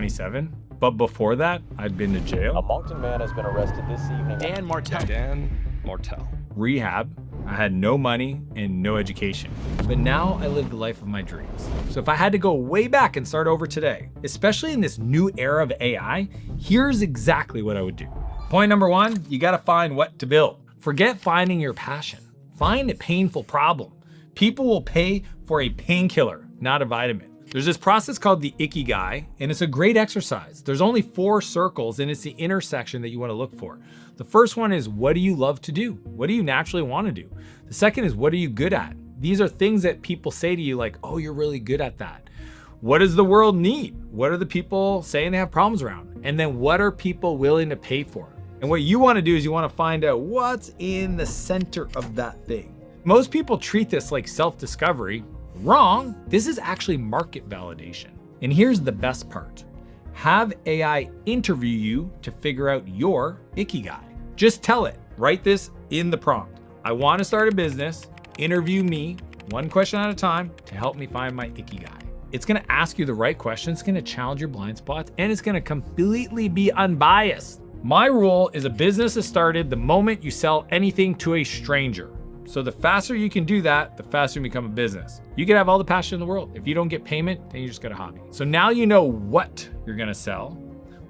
27. But before that, I'd been to jail. A Moncton man has been arrested this evening. Dan Martell. Dan Martell. Rehab. I had no money and no education. But now I live the life of my dreams. So if I had to go way back and start over today, especially in this new era of AI, here's exactly what I would do. Point number one, you gotta find what to build. Forget finding your passion. Find a painful problem. People will pay for a painkiller, not a vitamin. There's this process called the Ikigai, and it's a great exercise. There's only 4 circles, and it's the intersection that you want to look for. The first one is, what do you love to do? What do you naturally want to do? The second is, what are you good at? These are things that people say to you like, oh, you're really good at that. What does the world need? What are the people saying they have problems around? And then what are people willing to pay for? And what you want to do is you want to find out what's in the center of that thing. Most people treat this like self-discovery. Wrong. This is actually market validation. And here's the best part. Have AI interview you to figure out your Ikigai. Just tell it, write this in the prompt. I want to start a business, interview me, 1 question at a time to help me find my Ikigai. It's gonna ask you the right questions, it's gonna challenge your blind spots, and it's gonna completely be unbiased. My rule is a business is started the moment you sell anything to a stranger. So the faster you can do that, the faster you become a business. You can have all the passion in the world. If you don't get payment, then you just got a hobby. So now you know what you're gonna sell,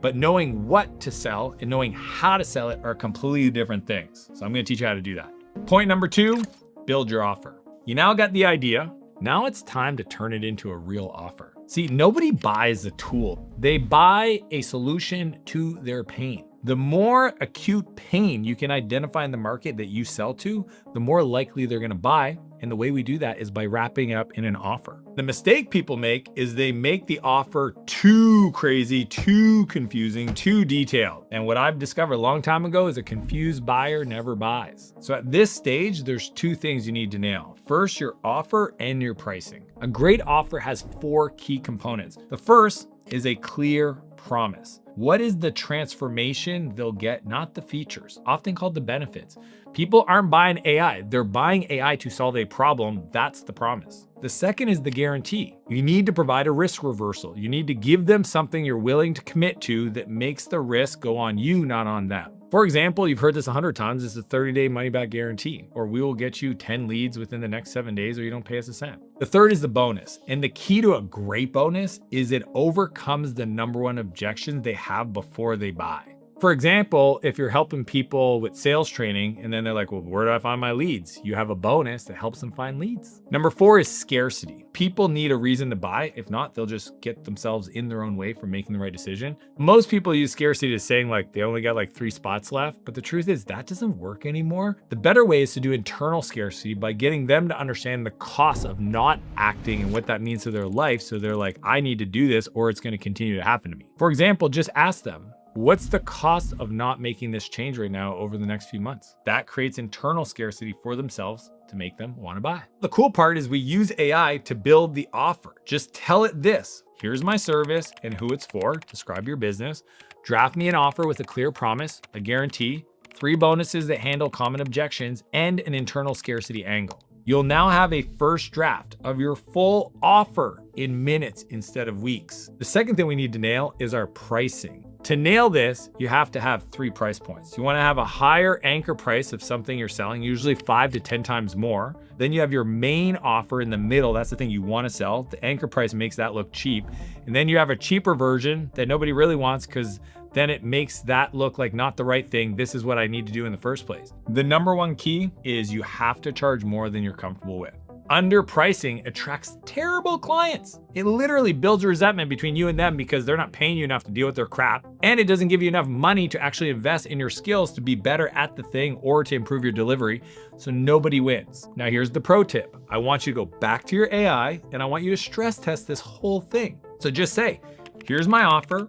but knowing what to sell and knowing how to sell it are completely different things. So I'm gonna teach you how to do that. Point number 2, build your offer. You now got the idea. Now it's time to turn it into a real offer. See, nobody buys a tool. They buy a solution to their pain. The more acute pain you can identify in the market that you sell to, the more likely they're gonna buy. And the way we do that is by wrapping it up in an offer. The mistake people make is they make the offer too crazy, too confusing, too detailed. And what I've discovered a long time ago is a confused buyer never buys. So at this stage, there's 2 things you need to nail. First, your offer and your pricing. A great offer has 4 key components. The first is a clear promise. What is the transformation they'll get, not the features, often called the benefits. People aren't buying AI, they're buying AI to solve a problem. That's the promise. The second is the guarantee. You need to provide a risk reversal. You need to give them something you're willing to commit to that makes the risk go on you, not on them. For example, you've heard this 100 times, it's a 30-day money-back guarantee, or we will get you 10 leads within the next 7 days or you don't pay us a cent. The third is the bonus. And the key to a great bonus is it overcomes the #1 objection they have before they buy. For example, if you're helping people with sales training and then they're like, well, where do I find my leads? You have a bonus that helps them find leads. Number 4 is scarcity. People need a reason to buy. If not, they'll just get themselves in their own way from making the right decision. Most people use scarcity as saying like they only got like 3 spots left, but the truth is that doesn't work anymore. The better way is to do internal scarcity by getting them to understand the cost of not acting and what that means to their life. So they're like, I need to do this or it's going to continue to happen to me. For example, just ask them, what's the cost of not making this change right now over the next few months? That creates internal scarcity for themselves to make them want to buy. The cool part is we use AI to build the offer. Just tell it this, here's my service and who it's for, describe your business, draft me an offer with a clear promise, a guarantee, 3 bonuses that handle common objections, and an internal scarcity angle. You'll now have a first draft of your full offer in minutes instead of weeks. The second thing we need to nail is our pricing. To nail this, you have to have 3 price points. You want to have a higher anchor price of something you're selling, usually 5 to 10 times more. Then you have your main offer in the middle. That's the thing you want to sell. The anchor price makes that look cheap. And then you have a cheaper version that nobody really wants because then it makes that look like not the right thing. This is what I need to do in the first place. The #1 key is you have to charge more than you're comfortable with. Underpricing attracts terrible clients. It literally builds resentment between you and them because they're not paying you enough to deal with their crap. And it doesn't give you enough money to actually invest in your skills to be better at the thing or to improve your delivery. So nobody wins. Now here's the pro tip. I want you to go back to your AI and I want you to stress test this whole thing. So just say, here's my offer,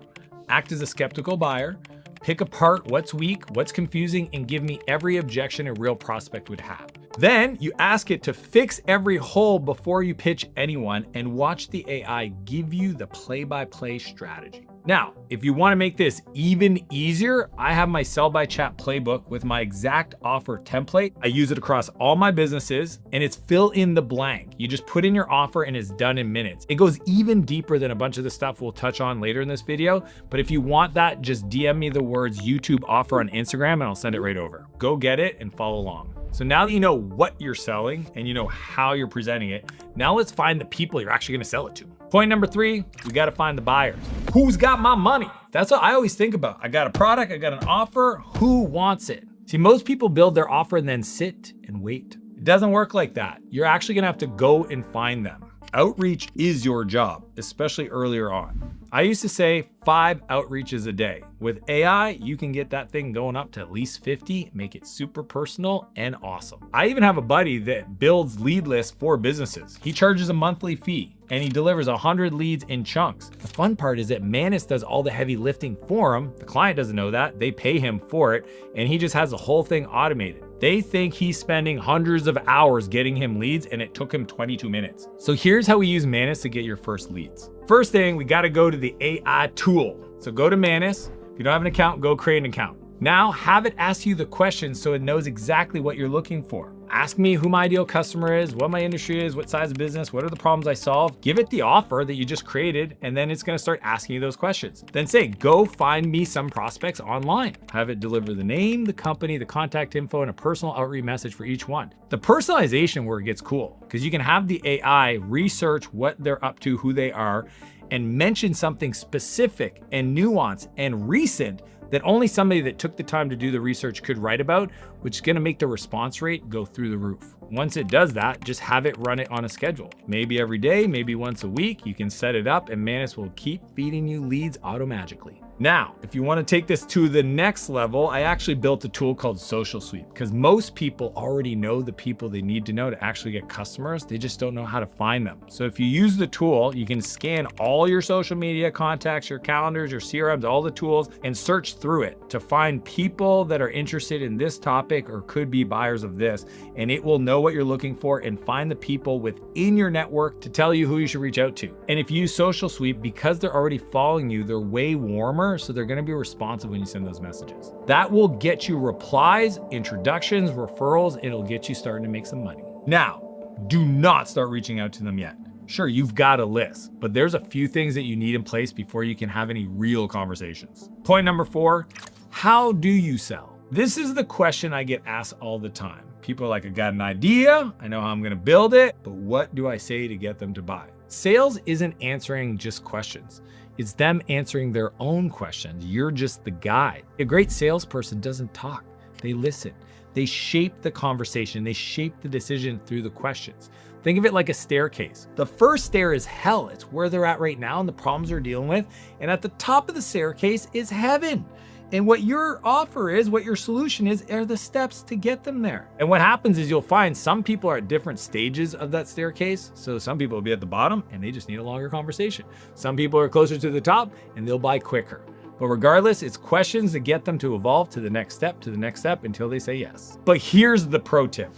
act as a skeptical buyer, pick apart what's weak, what's confusing, and give me every objection a real prospect would have. Then you ask it to fix every hole before you pitch anyone and watch the AI give you the play-by-play strategy. Now, if you want to make this even easier, I have my Sell by Chat playbook with my exact offer template. I use it across all my businesses and it's fill in the blank. You just put in your offer and it's done in minutes. It goes even deeper than a bunch of the stuff we'll touch on later in this video. But if you want that, just DM me the words YouTube offer on Instagram and I'll send it right over. Go get it and follow along. So now that you know what you're selling and you know how you're presenting it, now let's find the people you're actually gonna sell it to. Point number 3, we gotta find the buyers. Who's got my money? That's what I always think about. I got a product, I got an offer, who wants it? See, most people build their offer and then sit and wait. It doesn't work like that. You're actually gonna have to go and find them. Outreach is your job, especially earlier on. I used to say 5 outreaches a day. With AI, you can get that thing going up to at least 50, make it super personal and awesome. I even have a buddy that builds lead lists for businesses. He charges a monthly fee and he delivers 100 leads in chunks. The fun part is that Manus does all the heavy lifting for him. The client doesn't know that. They pay him for it and he just has the whole thing automated. They think he's spending hundreds of hours getting him leads and it took him 22 minutes. So here's how we use Manus to get your first leads. First thing, we gotta go to the AI tool. So go to Manus. If you don't have an account, go create an account. Now have it ask you the questions so it knows exactly what you're looking for. Ask me who my ideal customer is, what my industry is, what size of business, what are the problems I solve. Give it the offer that you just created, and then it's gonna start asking you those questions. Then say, go find me some prospects online. Have it deliver the name, the company, the contact info, and a personal outreach message for each one. The personalization where it gets cool, because you can have the AI research what they're up to, who they are, and mention something specific and nuanced and recent that only somebody that took the time to do the research could write about, which is gonna make the response rate go through the roof. Once it does that, just have it run it on a schedule. Maybe every day, maybe once a week, you can set it up and Manus will keep feeding you leads automagically. Now, if you wanna take this to the next level, I actually built a tool called Social Sweep because most people already know the people they need to know to actually get customers. They just don't know how to find them. So if you use the tool, you can scan all your social media contacts, your calendars, your CRMs, all the tools, and search through it to find people that are interested in this topic or could be buyers of this. And it will know what you're looking for and find the people within your network to tell you who you should reach out to. And if you use Social Sweep, because they're already following you, they're way warmer, so they're gonna be responsive when you send those messages. That will get you replies, introductions, referrals, and it'll get you starting to make some money. Now, do not start reaching out to them yet. Sure, you've got a list, but there's a few things that you need in place before you can have any real conversations. Point number 4, how do you sell? This is the question I get asked all the time. People are like, I got an idea, I know how I'm gonna build it, but what do I say to get them to buy? Sales isn't answering just questions. It's them answering their own questions. You're just the guide. A great salesperson doesn't talk, they listen. They shape the conversation, they shape the decision through the questions. Think of it like a staircase. The first stair is hell. It's where they're at right now and the problems they're dealing with. And at the top of the staircase is heaven. And what your offer is, what your solution is, are the steps to get them there. And what happens is you'll find some people are at different stages of that staircase. So some people will be at the bottom and they just need a longer conversation. Some people are closer to the top and they'll buy quicker. But regardless, it's questions that get them to evolve to the next step, until they say yes. But here's the pro tip.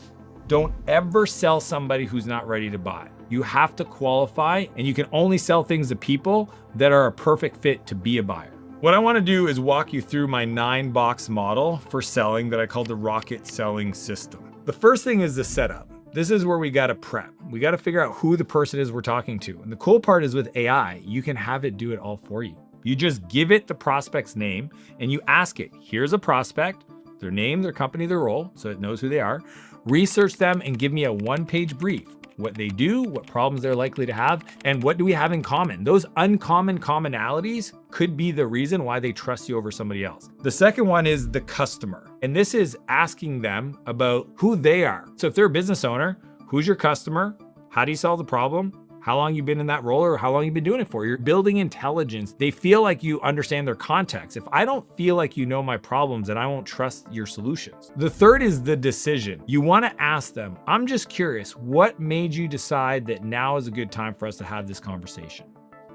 Don't ever sell somebody who's not ready to buy. You have to qualify, and you can only sell things to people that are a perfect fit to be a buyer. What I wanna do is walk you through my 9-box model for selling that I call the Rocket Selling System. The first thing is the setup. This is where we gotta prep. We gotta figure out who the person is we're talking to. And the cool part is with AI, you can have it do it all for you. You just give it the prospect's name and you ask it, here's a prospect, their name, their company, their role, so it knows who they are. Research them and give me a 1-page brief. What they do, what problems they're likely to have, and what do we have in common? Those uncommon commonalities could be the reason why they trust you over somebody else. The second one is the customer. And this is asking them about who they are. So if they're a business owner, who's your customer? How do you solve the problem? How long you've been in that role or how long you've been doing it for. You're building intelligence. They feel like you understand their context. If I don't feel like you know my problems, then I won't trust your solutions. The third is the decision. You wanna ask them, I'm just curious, what made you decide that now is a good time for us to have this conversation?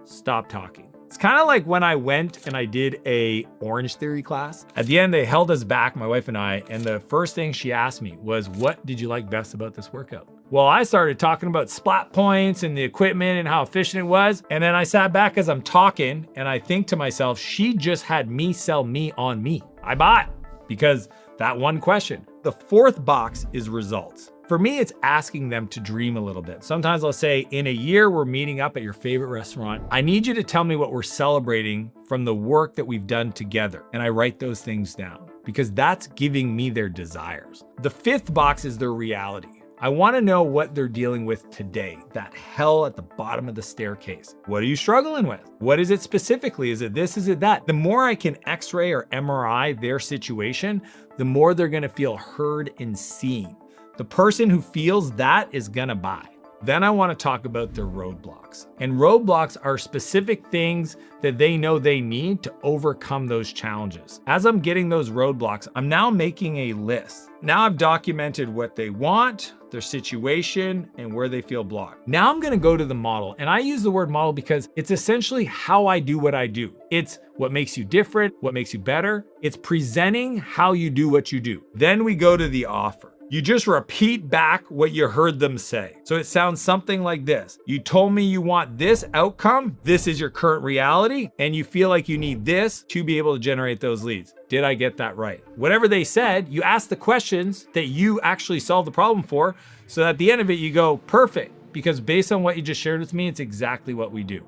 Stop talking. It's kind of like when I went and I did a Orange Theory class. At the end, they held us back, my wife and I, and the first thing she asked me was, what did you like best about this workout? Well, I started talking about splat points and the equipment and how efficient it was. And then I sat back as I'm talking and I think to myself, she just had me sell me on me. I bought because that one question. The fourth box is results. For me, it's asking them to dream a little bit. Sometimes I'll say, in a year, we're meeting up at your favorite restaurant. I need you to tell me what we're celebrating from the work that we've done together. And I write those things down because that's giving me their desires. The fifth box is their reality. I want to know what they're dealing with today, that hell at the bottom of the staircase. What are you struggling with? What is it specifically? Is it this? Is it that? The more I can X-ray or MRI their situation, the more they're going to feel heard and seen. The person who feels that is going to buy. Then I want to talk about their roadblocks. And roadblocks are specific things that they know they need to overcome those challenges. As I'm getting those roadblocks, I'm now making a list. Now I've documented what they want, their situation, and where they feel blocked. Now I'm going to go to the model. And I use the word model because it's essentially how I do what I do. It's what makes you different, what makes you better. It's presenting how you do what you do. Then we go to the offer. You just repeat back what you heard them say. So it sounds something like this. You told me you want this outcome. This is your current reality. And you feel like you need this to be able to generate those leads. Did I get that right? Whatever they said, you ask the questions that you actually solved the problem for. So at the end of it, you go, perfect. Because based on what you just shared with me, it's exactly what we do.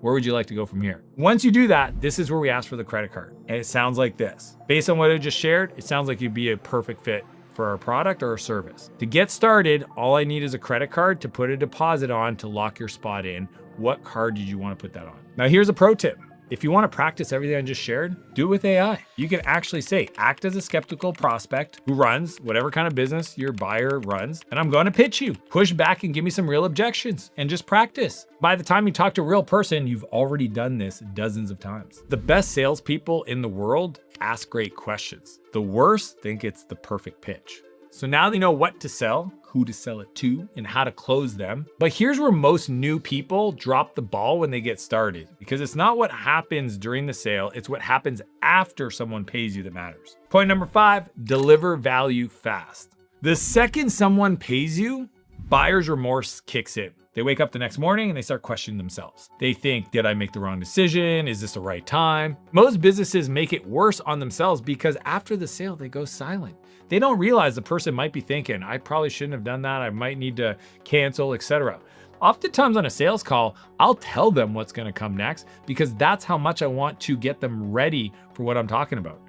Where would you like to go from here? Once you do that, this is where we ask for the credit card. And it sounds like this. Based on what I just shared, it sounds like you'd be a perfect fit for our product or our service. To get started, all I need is a credit card to put a deposit on to lock your spot in. What card did you want to put that on? Now here's a pro tip. If you want to practice everything I just shared, do it with AI. You can actually say, act as a skeptical prospect who runs whatever kind of business your buyer runs, and I'm going to pitch you. Push back and give me some real objections and just practice. By the time you talk to a real person, you've already done this dozens of times. The best salespeople in the world ask great questions. The worst think it's the perfect pitch. So now they know what to sell, who to sell it to, and how to close them. But here's where most new people drop the ball when they get started, because it's not what happens during the sale, it's what happens after someone pays you that matters. Point number 5, deliver value fast. The second someone pays you, buyer's remorse kicks in. They wake up the next morning and they start questioning themselves. They think, did I make the wrong decision? Is this the right time? Most businesses make it worse on themselves because after the sale, they go silent. They don't realize the person might be thinking, I probably shouldn't have done that. I might need to cancel, etc. Oftentimes on a sales call, I'll tell them what's going to come next because that's how much I want to get them ready for what I'm talking about.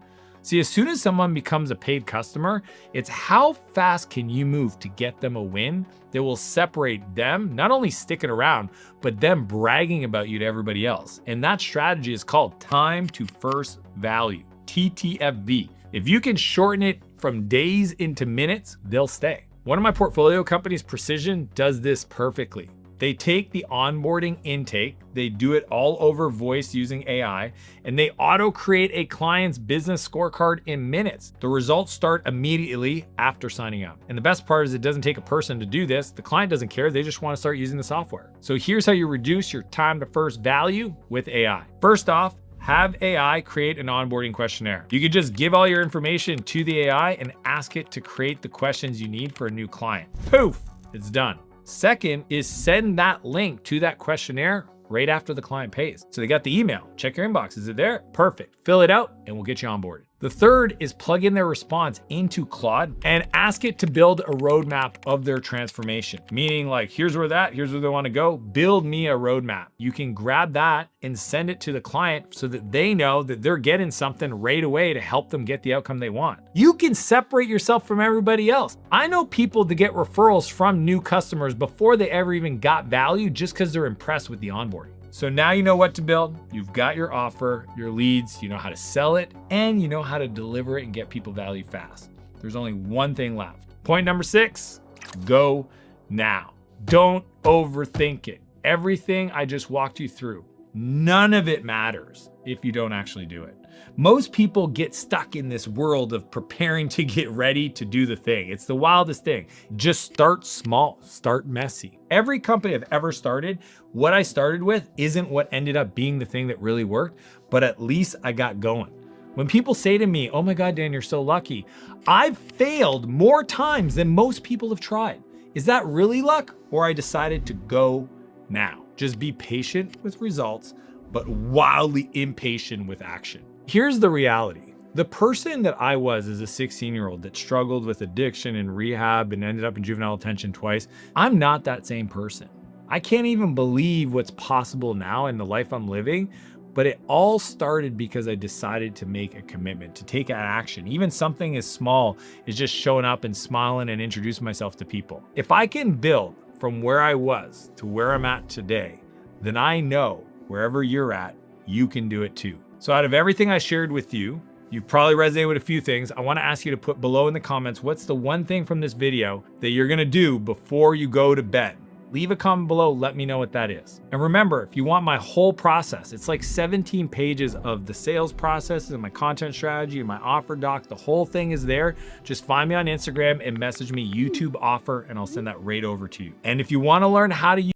See, as soon as someone becomes a paid customer, it's how fast can you move to get them a win that will separate them, not only sticking around, but them bragging about you to everybody else. And that strategy is called time to first value, TTFV. If you can shorten it from days into minutes, they'll stay. One of my portfolio companies, Precision, does this perfectly. They take the onboarding intake, they do it all over voice using AI, and they auto-create a client's business scorecard in minutes. The results start immediately after signing up. And the best part is it doesn't take a person to do this. The client doesn't care, they just want to start using the software. So here's how you reduce your time to first value with AI. First off, have AI create an onboarding questionnaire. You can just give all your information to the AI and ask it to create the questions you need for a new client. Poof, it's done. Second is send that link to that questionnaire right after the client pays. So they got the email, check your inbox, is it there? Perfect, fill it out and we'll get you onboarded. The third is plug in their response into Claude and ask it to build a roadmap of their transformation. Meaning like, here's where they want to go, build me a roadmap. You can grab that and send it to the client so that they know that they're getting something right away to help them get the outcome they want. You can separate yourself from everybody else. I know people that get referrals from new customers before they ever even got value just because they're impressed with the onboarding. So now you know what to build, you've got your offer, your leads, you know how to sell it, and you know how to deliver it and get people value fast. There's only one thing left. Point number 6, go now. Don't overthink it. Everything I just walked you through, None of it matters if you don't actually do it. Most people get stuck in this world of preparing to get ready to do the thing. It's the wildest thing. Just start small, start messy. Every company I've ever started, what I started with isn't what ended up being the thing that really worked, but at least I got going. When people say to me, oh my God, Dan, you're so lucky. I've failed more times than most people have tried. Is that really luck? Or I decided to go now. Just be patient with results, but wildly impatient with action. Here's the reality. The person that I was as a 16-year-old that struggled with addiction and rehab and ended up in juvenile detention twice, I'm not that same person. I can't even believe what's possible now in the life I'm living, but it all started because I decided to make a commitment, to take action. Even something as small as just showing up and smiling and introducing myself to people. If I can build from where I was to where I'm at today, then I know wherever you're at, you can do it too. So out of everything I shared with you, you've probably resonated with a few things. I wanna ask you to put below in the comments, what's the one thing from this video that you're gonna do before you go to bed? Leave a comment below, let me know what that is. And remember, if you want my whole process, it's like 17 pages of the sales process and my content strategy and my offer doc, the whole thing is there. Just find me on Instagram and message me YouTube offer and I'll send that right over to you. And if you wanna learn how to use